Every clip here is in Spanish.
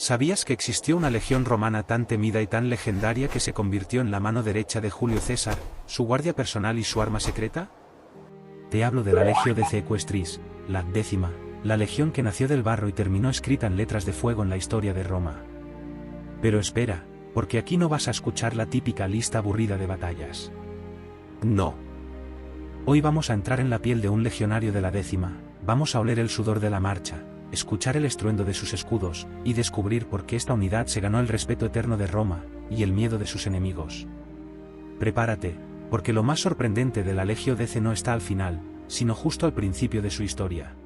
¿Sabías que existió una legión romana tan temida y tan legendaria que se convirtió en la mano derecha de Julio César, su guardia personal y su arma secreta? Te hablo de la Legio Decii Equestris, la 10ª, la legión que nació del barro y terminó escrita en letras de fuego en la historia de Roma. Pero espera, porque aquí no vas a escuchar la típica lista aburrida de batallas. No. Hoy vamos a entrar en la piel de un legionario de la 10ª, vamos a oler el sudor de la marcha, escuchar el estruendo de sus escudos, y descubrir por qué esta unidad se ganó el respeto eterno de Roma, y el miedo de sus enemigos. Prepárate, porque lo más sorprendente de la Legio Decii no está al final, sino justo al principio de su historia.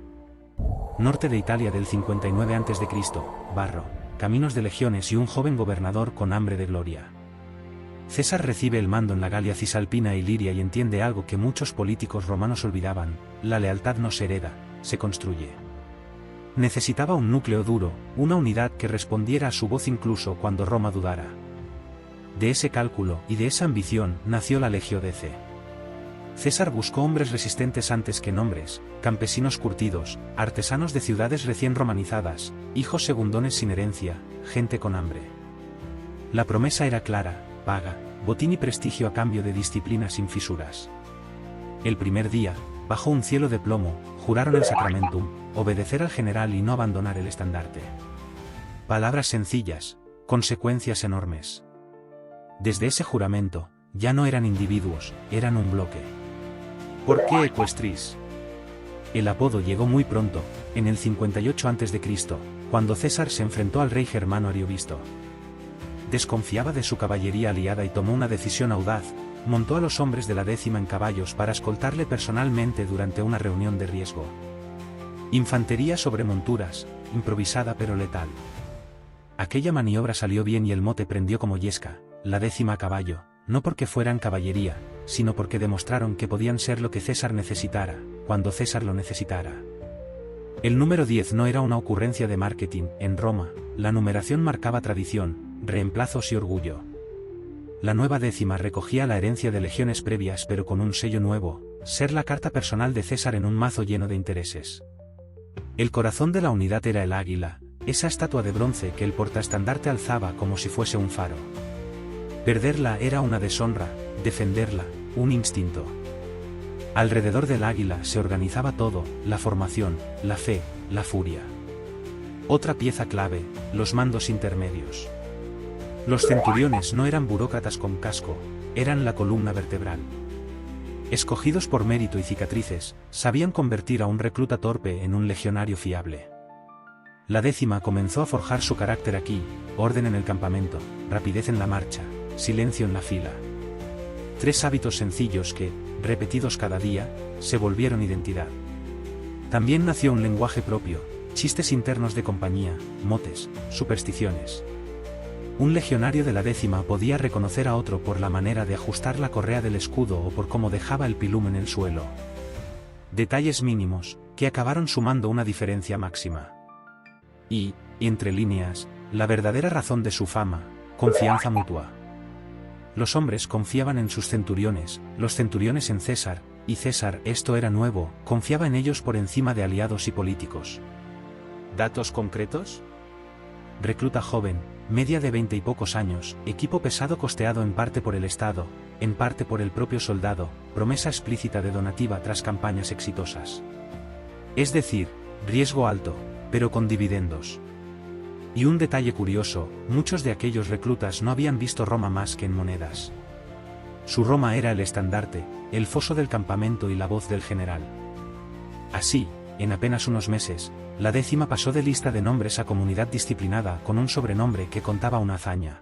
Norte de Italia del 59 a.C., barro, caminos de legiones y un joven gobernador con hambre de gloria. César recibe el mando en la Galia Cisalpina y Liria y entiende algo que muchos políticos romanos olvidaban: la lealtad no se hereda, se construye. Necesitaba un núcleo duro, una unidad que respondiera a su voz incluso cuando Roma dudara. De ese cálculo y de esa ambición nació la Legio Decii. César buscó hombres resistentes antes que nombres, campesinos curtidos, artesanos de ciudades recién romanizadas, hijos segundones sin herencia, gente con hambre. La promesa era clara: paga, botín y prestigio a cambio de disciplina sin fisuras. El primer día, bajo un cielo de plomo, juraron el sacramentum: obedecer al general y no abandonar el estandarte. Palabras sencillas, consecuencias enormes. Desde ese juramento, ya no eran individuos, eran un bloque. ¿Por qué Equestris? El apodo llegó muy pronto, en el 58 a.C., cuando César se enfrentó al rey germano Ariovisto. Desconfiaba de su caballería aliada y tomó una decisión audaz: montó a los hombres de la 10ª en caballos para escoltarle personalmente durante una reunión de riesgo. Infantería sobre monturas, improvisada pero letal. Aquella maniobra salió bien y el mote prendió como yesca: la 10ª a caballo, no porque fueran caballería, sino porque demostraron que podían ser lo que César necesitara, cuando César lo necesitara. El número 10 no era una ocurrencia de marketing. En Roma, la numeración marcaba tradición, reemplazos y orgullo. La nueva 10ª recogía la herencia de legiones previas pero con un sello nuevo: ser la carta personal de César en un mazo lleno de intereses. El corazón de la unidad era el águila, esa estatua de bronce que el portaestandarte alzaba como si fuese un faro. Perderla era una deshonra, defenderla, un instinto. Alrededor del águila se organizaba todo: la formación, la fe, la furia. Otra pieza clave: los mandos intermedios. Los centuriones no eran burócratas con casco, eran la columna vertebral. Escogidos por mérito y cicatrices, sabían convertir a un recluta torpe en un legionario fiable. La 10ª comenzó a forjar su carácter aquí: orden en el campamento, rapidez en la marcha, silencio en la fila. 3 hábitos sencillos que, repetidos cada día, se volvieron identidad. También nació un lenguaje propio: chistes internos de compañía, motes, supersticiones. Un legionario de la 10ª podía reconocer a otro por la manera de ajustar la correa del escudo o por cómo dejaba el pilum en el suelo. Detalles mínimos, que acabaron sumando una diferencia máxima. Y, entre líneas, la verdadera razón de su fama: confianza mutua. Los hombres confiaban en sus centuriones, los centuriones en César, y César, esto era nuevo, confiaba en ellos por encima de aliados y políticos. ¿Datos concretos? Recluta joven, media de 20 y pocos años, equipo pesado costeado en parte por el Estado, en parte por el propio soldado, promesa explícita de donativa tras campañas exitosas. Es decir, riesgo alto, pero con dividendos. Y un detalle curioso: muchos de aquellos reclutas no habían visto Roma más que en monedas. Su Roma era el estandarte, el foso del campamento y la voz del general. Así, en apenas unos meses, la 10ª pasó de lista de nombres a comunidad disciplinada con un sobrenombre que contaba una hazaña.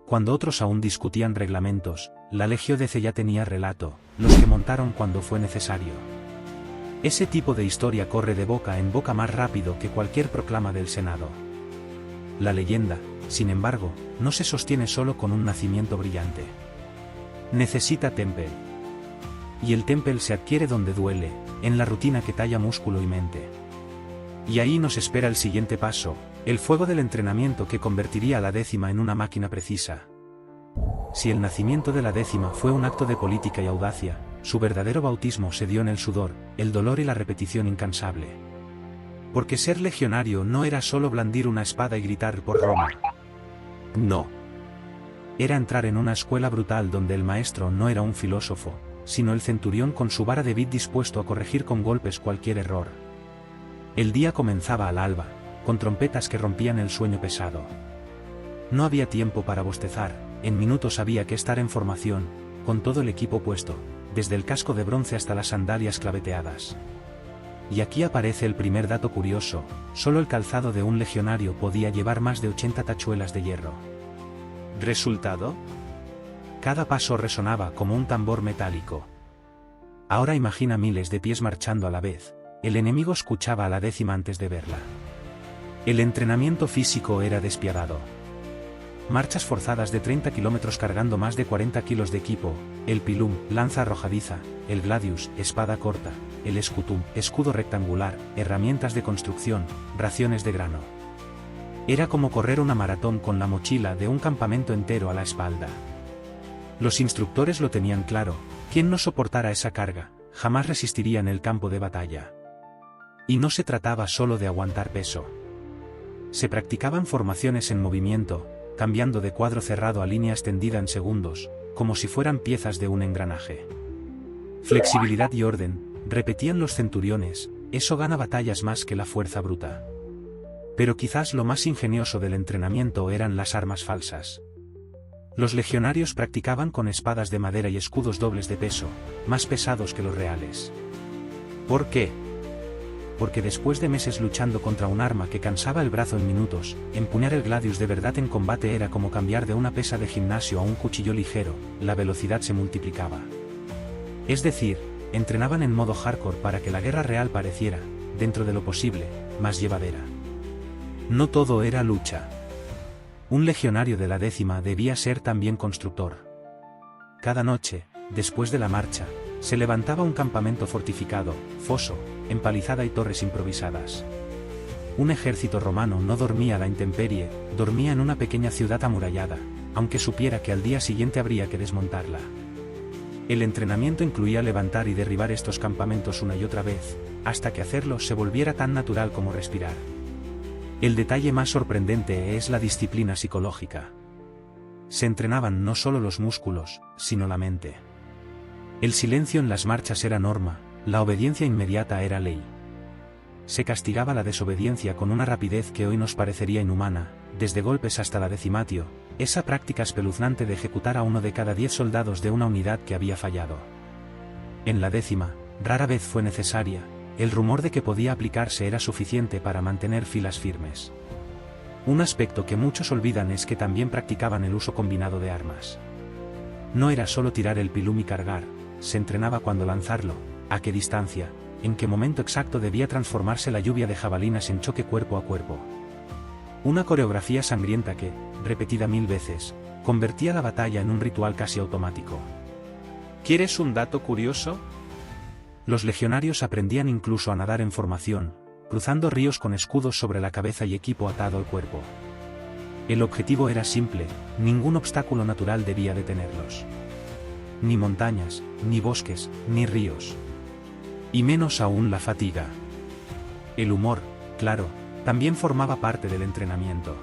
Cuando otros aún discutían reglamentos, la Legio Decii ya tenía relato: los que montaron cuando fue necesario. Ese tipo de historia corre de boca en boca más rápido que cualquier proclama del Senado. La leyenda, sin embargo, no se sostiene solo con un nacimiento brillante. Necesita temple. Y el temple se adquiere donde duele, en la rutina que talla músculo y mente. Y ahí nos espera el siguiente paso: el fuego del entrenamiento que convertiría a la 10ª en una máquina precisa. Si el nacimiento de la 10ª fue un acto de política y audacia, su verdadero bautismo se dio en el sudor, el dolor y la repetición incansable. Porque ser legionario no era solo blandir una espada y gritar por Roma. No. Era entrar en una escuela brutal donde el maestro no era un filósofo, sino el centurión con su vara de vid dispuesto a corregir con golpes cualquier error. El día comenzaba al alba, con trompetas que rompían el sueño pesado. No había tiempo para bostezar, en minutos había que estar en formación, con todo el equipo puesto, desde el casco de bronce hasta las sandalias claveteadas. Y aquí aparece el primer dato curioso: solo el calzado de un legionario podía llevar más de 80 tachuelas de hierro. ¿Resultado? Cada paso resonaba como un tambor metálico. Ahora imagina miles de pies marchando a la vez. El enemigo escuchaba a la décima antes de verla. El entrenamiento físico era despiadado. Marchas forzadas de 30 kilómetros cargando más de 40 kilos de equipo, el pilum, lanza arrojadiza, el gladius, espada corta, el escutum, escudo rectangular, herramientas de construcción, raciones de grano. Era como correr una maratón con la mochila de un campamento entero a la espalda. Los instructores lo tenían claro: quien no soportara esa carga, jamás resistiría en el campo de batalla. Y no se trataba solo de aguantar peso. Se practicaban formaciones en movimiento, cambiando de cuadro cerrado a línea extendida en segundos, como si fueran piezas de un engranaje. Flexibilidad y orden, repetían los centuriones, eso gana batallas más que la fuerza bruta. Pero quizás lo más ingenioso del entrenamiento eran las armas falsas. Los legionarios practicaban con espadas de madera y escudos dobles de peso, más pesados que los reales. ¿Por qué? Porque después de meses luchando contra un arma que cansaba el brazo en minutos, empuñar el gladius de verdad en combate era como cambiar de una pesa de gimnasio a un cuchillo ligero, la velocidad se multiplicaba. Es decir, entrenaban en modo hardcore para que la guerra real pareciera, dentro de lo posible, más llevadera. No todo era lucha. Un legionario de la décima debía ser también constructor. Cada noche, después de la marcha, se levantaba un campamento fortificado, foso, empalizada y torres improvisadas. Un ejército romano no dormía a la intemperie, dormía en una pequeña ciudad amurallada, aunque supiera que al día siguiente habría que desmontarla. El entrenamiento incluía levantar y derribar estos campamentos una y otra vez, hasta que hacerlo se volviera tan natural como respirar. El detalle más sorprendente es la disciplina psicológica. Se entrenaban no solo los músculos, sino la mente. El silencio en las marchas era norma, la obediencia inmediata era ley. Se castigaba la desobediencia con una rapidez que hoy nos parecería inhumana, desde golpes hasta la decimatio, esa práctica espeluznante de ejecutar a 1 de cada 10 soldados de una unidad que había fallado. En la décima, rara vez fue necesaria, el rumor de que podía aplicarse era suficiente para mantener filas firmes. Un aspecto que muchos olvidan es que también practicaban el uso combinado de armas. No era solo tirar el pilum y cargar, se entrenaba cuándo lanzarlo, a qué distancia, en qué momento exacto debía transformarse la lluvia de jabalinas en choque cuerpo a cuerpo. Una coreografía sangrienta que, repetida 1000 veces, convertía la batalla en un ritual casi automático. ¿Quieres un dato curioso? Los legionarios aprendían incluso a nadar en formación, cruzando ríos con escudos sobre la cabeza y equipo atado al cuerpo. El objetivo era simple: ningún obstáculo natural debía detenerlos. Ni montañas, ni bosques, ni ríos. Y menos aún la fatiga. El humor, claro, también formaba parte del entrenamiento.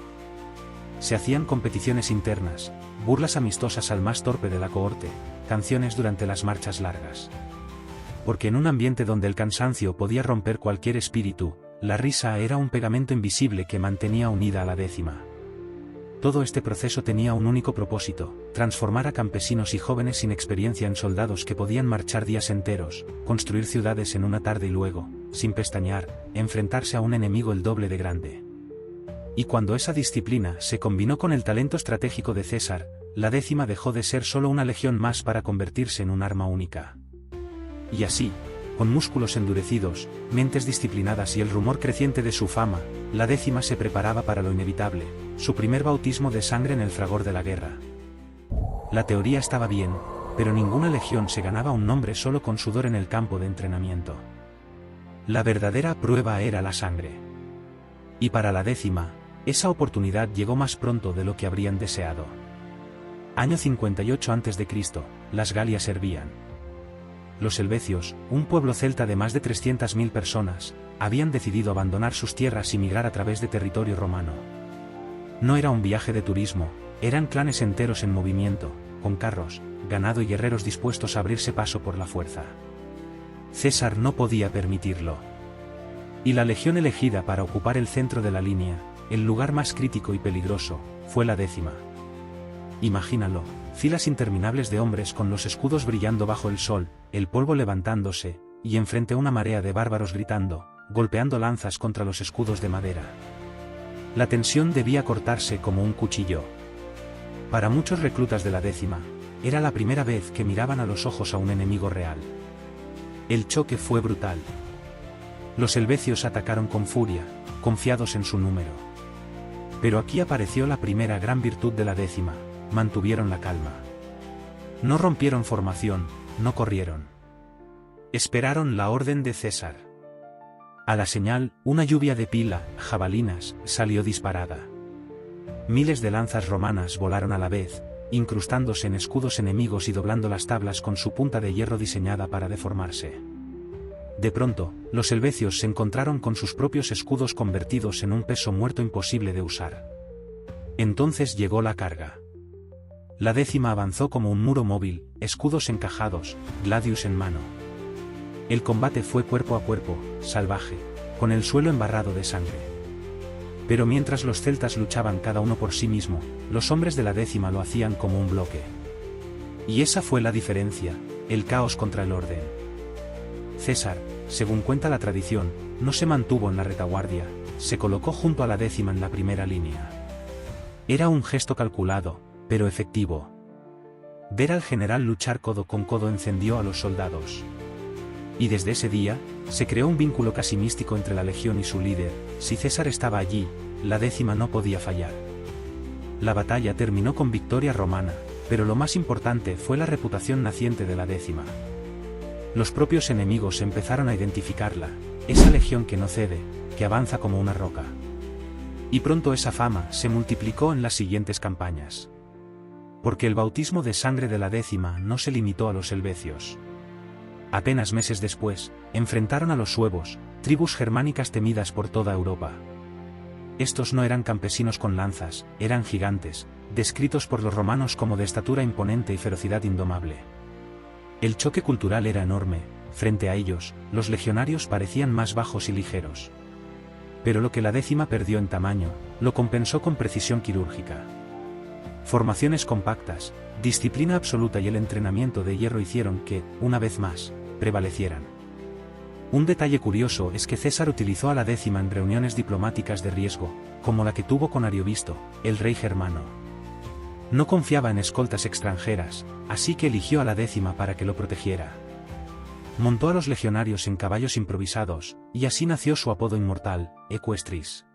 Se hacían competiciones internas, burlas amistosas al más torpe de la cohorte, canciones durante las marchas largas. Porque en un ambiente donde el cansancio podía romper cualquier espíritu, la risa era un pegamento invisible que mantenía unida a la décima. Todo este proceso tenía un único propósito: transformar a campesinos y jóvenes sin experiencia en soldados que podían marchar días enteros, construir ciudades en una tarde y luego, sin pestañear, enfrentarse a un enemigo el doble de grande. Y cuando esa disciplina se combinó con el talento estratégico de César, la décima dejó de ser solo una legión más para convertirse en un arma única. Y así, con músculos endurecidos, mentes disciplinadas y el rumor creciente de su fama, la décima se preparaba para lo inevitable: su primer bautismo de sangre en el fragor de la guerra. La teoría estaba bien, pero ninguna legión se ganaba un nombre solo con sudor en el campo de entrenamiento. La verdadera prueba era la sangre. Y para la décima, esa oportunidad llegó más pronto de lo que habrían deseado. Año 58 a.C., las Galias hervían. Los helvecios, un pueblo celta de más de 300.000 personas, habían decidido abandonar sus tierras y migrar a través de territorio romano. No era un viaje de turismo, eran clanes enteros en movimiento, con carros, ganado y guerreros dispuestos a abrirse paso por la fuerza. César no podía permitirlo. Y la legión elegida para ocupar el centro de la línea, el lugar más crítico y peligroso, fue la 10ª. Imagínalo, filas interminables de hombres con los escudos brillando bajo el sol, el polvo levantándose, y enfrente una marea de bárbaros gritando, golpeando lanzas contra los escudos de madera. La tensión debía cortarse como un cuchillo. Para muchos reclutas de la 10ª, era la primera vez que miraban a los ojos a un enemigo real. El choque fue brutal. Los helvecios atacaron con furia, confiados en su número. Pero aquí apareció la primera gran virtud de la 10ª, mantuvieron la calma. No rompieron formación, no corrieron. Esperaron la orden de César. A la señal, una lluvia de pila, jabalinas, salió disparada. Miles de lanzas romanas volaron a la vez, incrustándose en escudos enemigos y doblando las tablas con su punta de hierro diseñada para deformarse. De pronto, los helvecios se encontraron con sus propios escudos convertidos en un peso muerto imposible de usar. Entonces llegó la carga. La 10ª avanzó como un muro móvil, escudos encajados, gladius en mano. El combate fue cuerpo a cuerpo, salvaje, con el suelo embarrado de sangre. Pero mientras los celtas luchaban cada uno por sí mismo, los hombres de la 10ª lo hacían como un bloque. Y esa fue la diferencia, el caos contra el orden. César, según cuenta la tradición, no se mantuvo en la retaguardia, se colocó junto a la 10ª en la primera línea. Era un gesto calculado, pero efectivo. Ver al general luchar codo con codo encendió a los soldados. Y desde ese día, se creó un vínculo casi místico entre la legión y su líder. Si César estaba allí, la 10ª no podía fallar. La batalla terminó con victoria romana, pero lo más importante fue la reputación naciente de la 10ª. Los propios enemigos empezaron a identificarla, esa legión que no cede, que avanza como una roca. Y pronto esa fama se multiplicó en las siguientes campañas. Porque el bautismo de sangre de la 10ª no se limitó a los helvecios. Apenas meses después, enfrentaron a los suevos, tribus germánicas temidas por toda Europa. Estos no eran campesinos con lanzas, eran gigantes, descritos por los romanos como de estatura imponente y ferocidad indomable. El choque cultural era enorme, frente a ellos, los legionarios parecían más bajos y ligeros. Pero lo que la 10ª perdió en tamaño, lo compensó con precisión quirúrgica. Formaciones compactas, disciplina absoluta y el entrenamiento de hierro hicieron que, una vez más, prevalecieran. Un detalle curioso es que César utilizó a la 10ª en reuniones diplomáticas de riesgo, como la que tuvo con Ariovisto, el rey germano. No confiaba en escoltas extranjeras, así que eligió a la 10ª para que lo protegiera. Montó a los legionarios en caballos improvisados, y así nació su apodo inmortal, Equestris.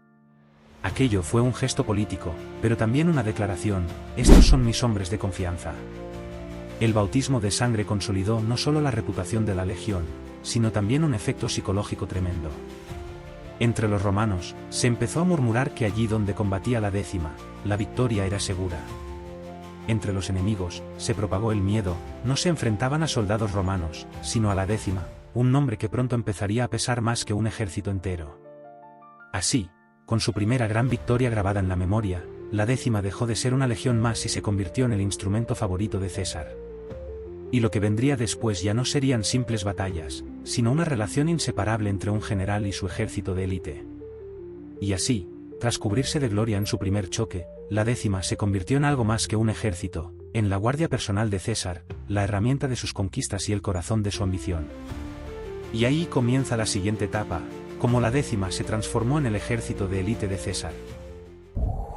Aquello fue un gesto político, pero también una declaración: estos son mis hombres de confianza. El bautismo de sangre consolidó no solo la reputación de la legión, sino también un efecto psicológico tremendo. Entre los romanos, se empezó a murmurar que allí donde combatía la 10ª, la victoria era segura. Entre los enemigos, se propagó el miedo, no se enfrentaban a soldados romanos, sino a la 10ª, un nombre que pronto empezaría a pesar más que un ejército entero. Así, con su primera gran victoria grabada en la memoria, la 10ª dejó de ser una legión más y se convirtió en el instrumento favorito de César. Y lo que vendría después ya no serían simples batallas, sino una relación inseparable entre un general y su ejército de élite. Y así, tras cubrirse de gloria en su primer choque, la 10ª se convirtió en algo más que un ejército, en la guardia personal de César, la herramienta de sus conquistas y el corazón de su ambición. Y ahí comienza la siguiente etapa, como la 10ª se transformó en el ejército de élite de César.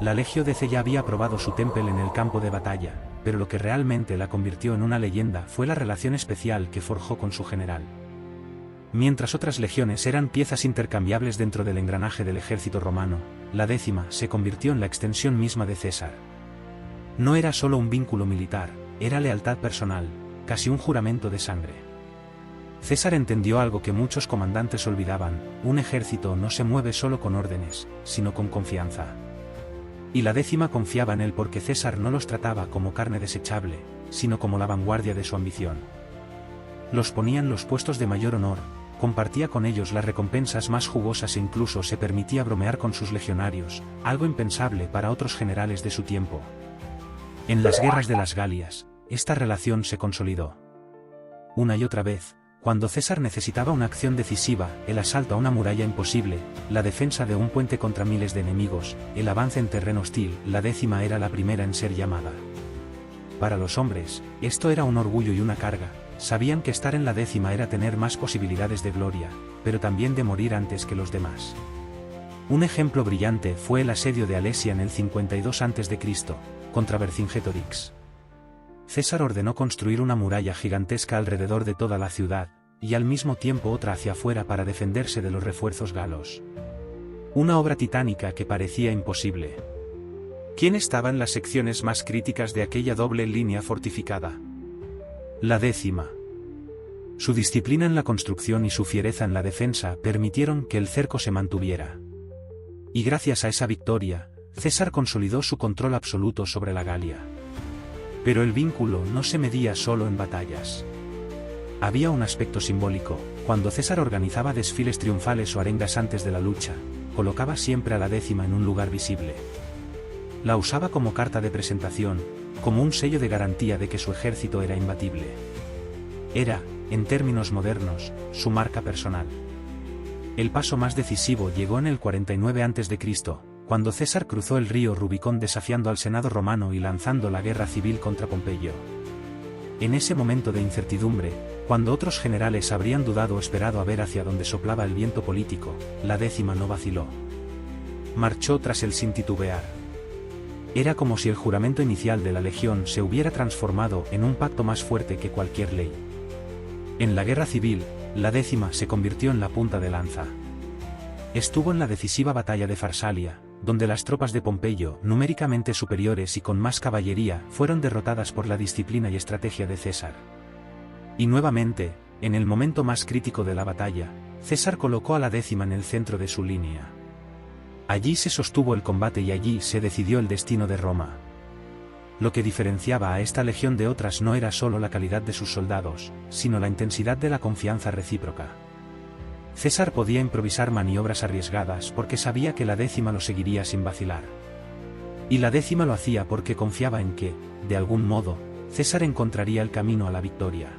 La Legio DC ya había probado su temple en el campo de batalla, pero lo que realmente la convirtió en una leyenda fue la relación especial que forjó con su general. Mientras otras legiones eran piezas intercambiables dentro del engranaje del ejército romano, la 10ª se convirtió en la extensión misma de César. No era solo un vínculo militar, era lealtad personal, casi un juramento de sangre. César entendió algo que muchos comandantes olvidaban: un ejército no se mueve solo con órdenes, sino con confianza. Y la 10ª confiaba en él porque César no los trataba como carne desechable, sino como la vanguardia de su ambición. Los ponía en los puestos de mayor honor, compartía con ellos las recompensas más jugosas e incluso se permitía bromear con sus legionarios, algo impensable para otros generales de su tiempo. En las guerras de las Galias, esta relación se consolidó. Una y otra vez, cuando César necesitaba una acción decisiva, el asalto a una muralla imposible, la defensa de un puente contra miles de enemigos, el avance en terreno hostil, la 10ª era la primera en ser llamada. Para los hombres, esto era un orgullo y una carga. Sabían que estar en la 10ª era tener más posibilidades de gloria, pero también de morir antes que los demás. Un ejemplo brillante fue el asedio de Alesia en el 52 a.C., contra Vercingetorix. César ordenó construir una muralla gigantesca alrededor de toda la ciudad, y al mismo tiempo otra hacia afuera para defenderse de los refuerzos galos. Una obra titánica que parecía imposible. ¿Quién estaba en las secciones más críticas de aquella doble línea fortificada? La 10ª. Su disciplina en la construcción y su fiereza en la defensa permitieron que el cerco se mantuviera. Y gracias a esa victoria, César consolidó su control absoluto sobre la Galia. Pero el vínculo no se medía solo en batallas. Había un aspecto simbólico. Cuando César organizaba desfiles triunfales o arengas antes de la lucha, colocaba siempre a la 10ª en un lugar visible. La usaba como carta de presentación, como un sello de garantía de que su ejército era imbatible. Era, en términos modernos, su marca personal. El paso más decisivo llegó en el 49 a.C., cuando César cruzó el río Rubicón desafiando al Senado romano y lanzando la guerra civil contra Pompeyo. En ese momento de incertidumbre, cuando otros generales habrían dudado o esperado a ver hacia dónde soplaba el viento político, la 10ª no vaciló. Marchó tras él sin titubear. Era como si el juramento inicial de la legión se hubiera transformado en un pacto más fuerte que cualquier ley. En la guerra civil, la 10ª se convirtió en la punta de lanza. Estuvo en la decisiva batalla de Farsalia, donde las tropas de Pompeyo, numéricamente superiores y con más caballería, fueron derrotadas por la disciplina y estrategia de César. Y nuevamente, en el momento más crítico de la batalla, César colocó a la 10ª en el centro de su línea. Allí se sostuvo el combate y allí se decidió el destino de Roma. Lo que diferenciaba a esta legión de otras no era solo la calidad de sus soldados, sino la intensidad de la confianza recíproca. César podía improvisar maniobras arriesgadas porque sabía que la 10ª lo seguiría sin vacilar. Y la 10ª lo hacía porque confiaba en que, de algún modo, César encontraría el camino a la victoria.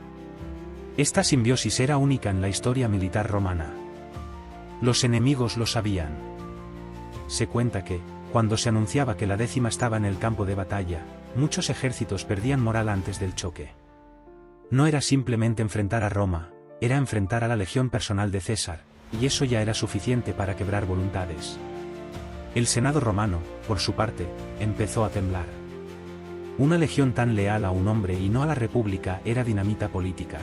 Esta simbiosis era única en la historia militar romana. Los enemigos lo sabían. Se cuenta que, cuando se anunciaba que la 10ª estaba en el campo de batalla, muchos ejércitos perdían moral antes del choque. No era simplemente enfrentar a Roma, era enfrentar a la legión personal de César, y eso ya era suficiente para quebrar voluntades. El Senado romano, por su parte, empezó a temblar. Una legión tan leal a un hombre y no a la república era dinamita política.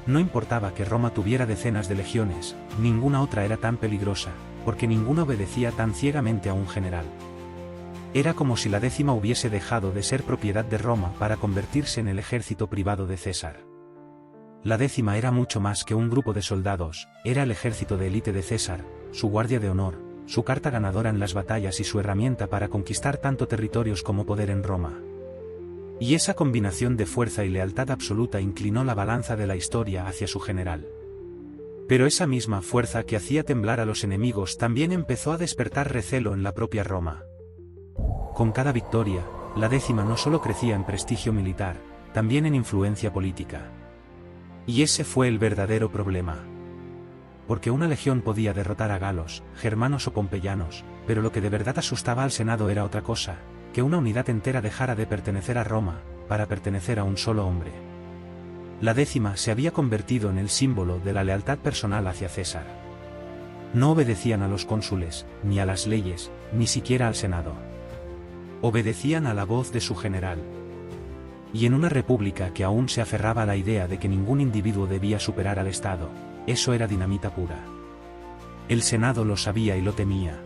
No importaba que Roma tuviera decenas de legiones, ninguna otra era tan peligrosa, porque ninguna obedecía tan ciegamente a un general. Era como si la 10ª hubiese dejado de ser propiedad de Roma para convertirse en el ejército privado de César. La 10ª era mucho más que un grupo de soldados, era el ejército de élite de César, su guardia de honor, su carta ganadora en las batallas y su herramienta para conquistar tanto territorios como poder en Roma. Y esa combinación de fuerza y lealtad absoluta inclinó la balanza de la historia hacia su general. Pero esa misma fuerza que hacía temblar a los enemigos también empezó a despertar recelo en la propia Roma. Con cada victoria, la 10ª no solo crecía en prestigio militar, también en influencia política. Y ese fue el verdadero problema. Porque una legión podía derrotar a galos, germanos o pompeyanos, pero lo que de verdad asustaba al Senado era otra cosa, que una unidad entera dejara de pertenecer a Roma, para pertenecer a un solo hombre. La 10ª se había convertido en el símbolo de la lealtad personal hacia César. No obedecían a los cónsules, ni a las leyes, ni siquiera al Senado. Obedecían a la voz de su general. Y en una república que aún se aferraba a la idea de que ningún individuo debía superar al Estado, eso era dinamita pura. El Senado lo sabía y lo temía.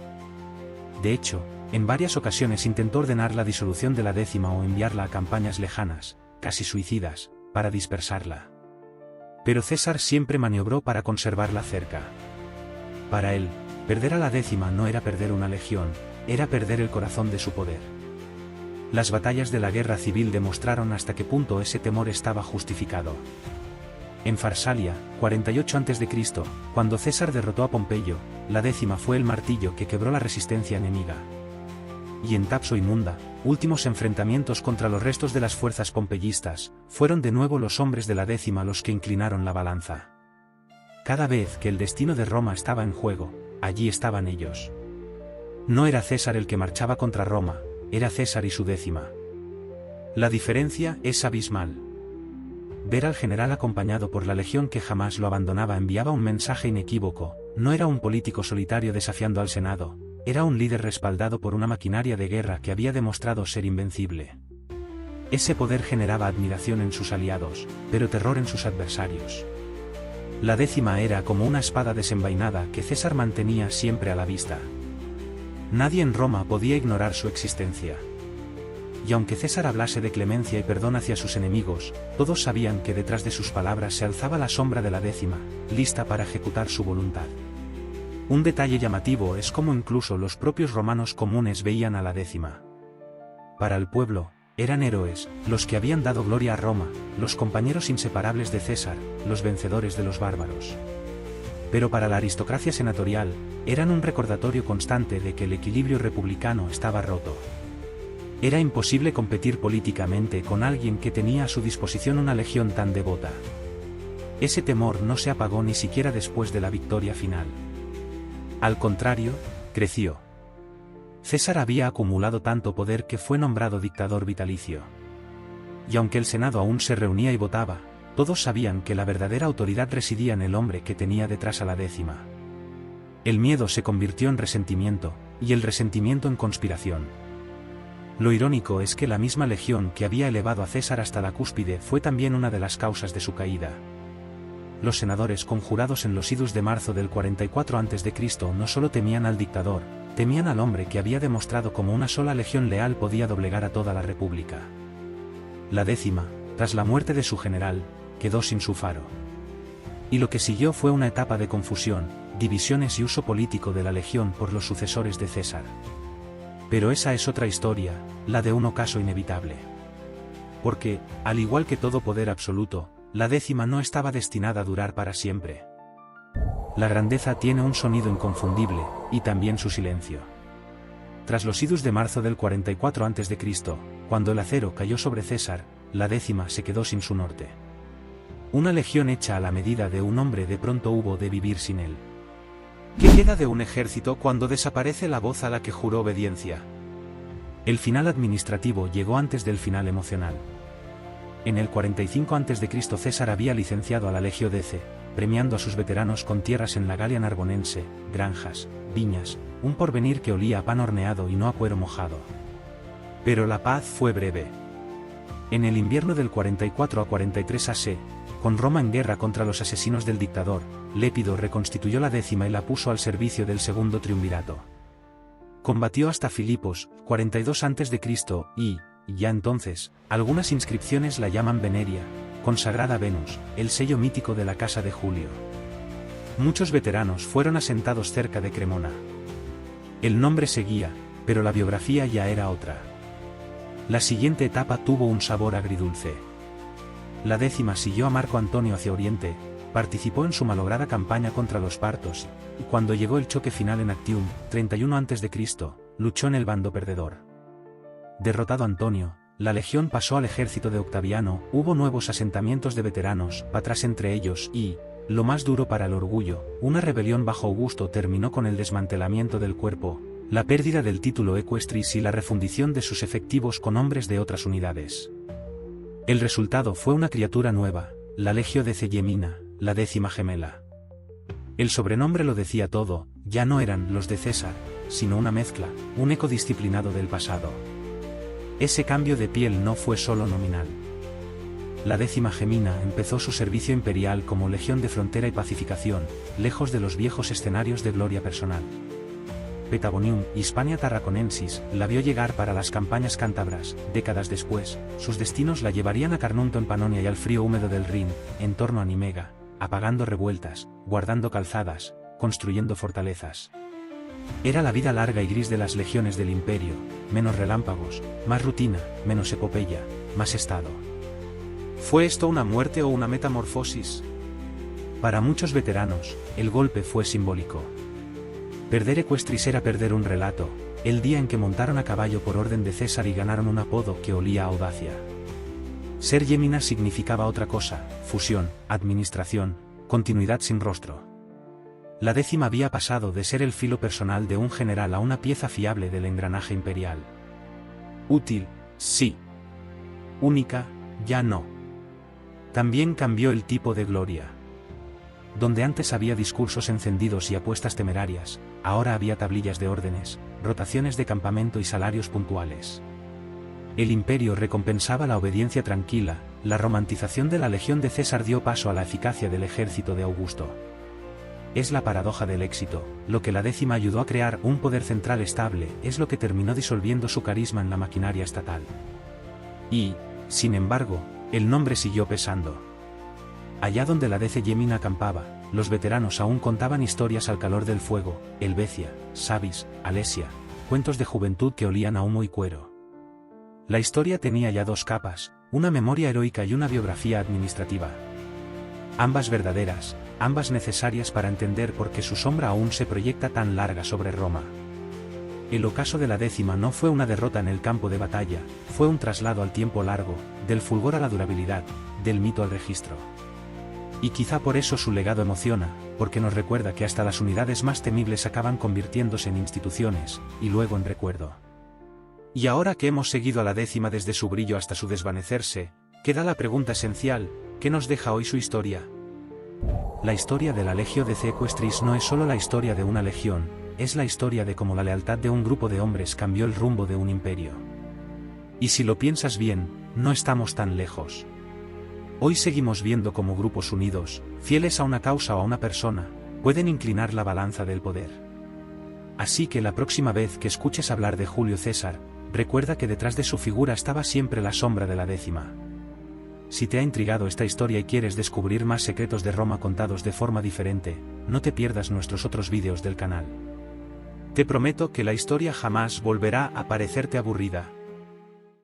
De hecho, en varias ocasiones intentó ordenar la disolución de la 10ª o enviarla a campañas lejanas, casi suicidas, para dispersarla. Pero César siempre maniobró para conservarla cerca. Para él, perder a la 10ª no era perder una legión, era perder el corazón de su poder. Las batallas de la guerra civil demostraron hasta qué punto ese temor estaba justificado. En Farsalia, 48 a.C., cuando César derrotó a Pompeyo, la 10ª fue el martillo que quebró la resistencia enemiga. Y en Tapso y Munda, últimos enfrentamientos contra los restos de las fuerzas pompeyistas, fueron de nuevo los hombres de la 10ª los que inclinaron la balanza. Cada vez que el destino de Roma estaba en juego, allí estaban ellos. No era César el que marchaba contra Roma, era César y su 10ª. La diferencia es abismal. Ver al general acompañado por la legión que jamás lo abandonaba enviaba un mensaje inequívoco: no era un político solitario desafiando al Senado, era un líder respaldado por una maquinaria de guerra que había demostrado ser invencible. Ese poder generaba admiración en sus aliados, pero terror en sus adversarios. La 10ª era como una espada desenvainada que César mantenía siempre a la vista. Nadie en Roma podía ignorar su existencia. Y aunque César hablase de clemencia y perdón hacia sus enemigos, todos sabían que detrás de sus palabras se alzaba la sombra de la 10ª, lista para ejecutar su voluntad. Un detalle llamativo es cómo incluso los propios romanos comunes veían a la 10ª. Para el pueblo, eran héroes, los que habían dado gloria a Roma, los compañeros inseparables de César, los vencedores de los bárbaros. Pero para la aristocracia senatorial, eran un recordatorio constante de que el equilibrio republicano estaba roto. Era imposible competir políticamente con alguien que tenía a su disposición una legión tan devota. Ese temor no se apagó ni siquiera después de la victoria final. Al contrario, creció. César había acumulado tanto poder que fue nombrado dictador vitalicio. Y aunque el Senado aún se reunía y votaba, todos sabían que la verdadera autoridad residía en el hombre que tenía detrás a la 10ª. El miedo se convirtió en resentimiento, y el resentimiento en conspiración. Lo irónico es que la misma legión que había elevado a César hasta la cúspide fue también una de las causas de su caída. Los senadores conjurados en los idus de marzo del 44 a.C. no solo temían al dictador, temían al hombre que había demostrado cómo una sola legión leal podía doblegar a toda la república. La 10ª, tras la muerte de su general, quedó sin su faro. Y lo que siguió fue una etapa de confusión, divisiones y uso político de la legión por los sucesores de César. Pero esa es otra historia, la de un ocaso inevitable. Porque, al igual que todo poder absoluto, la 10ª no estaba destinada a durar para siempre. La grandeza tiene un sonido inconfundible, y también su silencio. Tras los idus de marzo del 44 a.C., cuando el acero cayó sobre César, la 10ª se quedó sin su norte. Una legión hecha a la medida de un hombre de pronto hubo de vivir sin él. ¿Qué queda de un ejército cuando desaparece la voz a la que juró obediencia? El final administrativo llegó antes del final emocional. En el 45 a.C. César había licenciado a la Legio X, premiando a sus veteranos con tierras en la Galia narbonense, granjas, viñas, un porvenir que olía a pan horneado y no a cuero mojado. Pero la paz fue breve. En el invierno del 44 a 43 a.C., con Roma en guerra contra los asesinos del dictador, Lépido reconstituyó la 10ª y la puso al servicio del segundo triunvirato. Combatió hasta Filipos, 42 a.C. y, ya entonces, algunas inscripciones la llaman Veneria, consagrada a Venus, el sello mítico de la casa de Julio. Muchos veteranos fueron asentados cerca de Cremona. El nombre seguía, pero la biografía ya era otra. La siguiente etapa tuvo un sabor agridulce. La 10ª siguió a Marco Antonio hacia Oriente, participó en su malograda campaña contra los partos, y cuando llegó el choque final en Actium, 31 a.C., luchó en el bando perdedor. Derrotado Antonio, la legión pasó al ejército de Octaviano, hubo nuevos asentamientos de veteranos, patras entre ellos y, lo más duro para el orgullo, una rebelión bajo Augusto terminó con el desmantelamiento del cuerpo, la pérdida del título equestris y la refundición de sus efectivos con hombres de otras unidades. El resultado fue una criatura nueva, la Legio Decemina, la 10ª gemela. El sobrenombre lo decía todo, ya no eran los de César, sino una mezcla, un eco disciplinado del pasado. Ese cambio de piel no fue solo nominal. La 10ª gemina empezó su servicio imperial como legión de frontera y pacificación, lejos de los viejos escenarios de gloria personal. Petagonium, Hispania Tarraconensis, la vio llegar para las campañas cántabras. Décadas después, sus destinos la llevarían a Carnunto en Panonia y al frío húmedo del Rin, en torno a Nimega, apagando revueltas, guardando calzadas, construyendo fortalezas. Era la vida larga y gris de las legiones del imperio, menos relámpagos, más rutina, menos epopeya, más estado. ¿Fue esto una muerte o una metamorfosis? Para muchos veteranos, el golpe fue simbólico. Perder Equestris era perder un relato, el día en que montaron a caballo por orden de César y ganaron un apodo que olía a audacia. Ser Gémina significaba otra cosa: fusión, administración, continuidad sin rostro. La décima había pasado de ser el filo personal de un general a una pieza fiable del engranaje imperial. Útil, sí. Única, ya no. También cambió el tipo de gloria. Donde antes había discursos encendidos y apuestas temerarias, ahora había tablillas de órdenes, rotaciones de campamento y salarios puntuales. El imperio recompensaba la obediencia tranquila, la romantización de la legión de César dio paso a la eficacia del ejército de Augusto. Es la paradoja del éxito, lo que la décima ayudó a crear un poder central estable, es lo que terminó disolviendo su carisma en la maquinaria estatal. Y, sin embargo, el nombre siguió pesando. Allá donde la DC Gémina acampaba, los veteranos aún contaban historias al calor del fuego: Helvecia, Sabis, Alesia, cuentos de juventud que olían a humo y cuero. La historia tenía ya dos capas, una memoria heroica y una biografía administrativa. Ambas verdaderas, ambas necesarias para entender por qué su sombra aún se proyecta tan larga sobre Roma. El ocaso de la décima no fue una derrota en el campo de batalla, fue un traslado al tiempo largo, del fulgor a la durabilidad, del mito al registro. Y quizá por eso su legado emociona, porque nos recuerda que hasta las unidades más temibles acaban convirtiéndose en instituciones, y luego en recuerdo. Y ahora que hemos seguido a la décima desde su brillo hasta su desvanecerse, queda la pregunta esencial: ¿qué nos deja hoy su historia? La historia de la Legio DC Equestris no es solo la historia de una legión, es la historia de cómo la lealtad de un grupo de hombres cambió el rumbo de un imperio. Y si lo piensas bien, no estamos tan lejos. Hoy seguimos viendo cómo grupos unidos, fieles a una causa o a una persona, pueden inclinar la balanza del poder. Así que la próxima vez que escuches hablar de Julio César, recuerda que detrás de su figura estaba siempre la sombra de la décima. Si te ha intrigado esta historia y quieres descubrir más secretos de Roma contados de forma diferente, no te pierdas nuestros otros vídeos del canal. Te prometo que la historia jamás volverá a parecerte aburrida.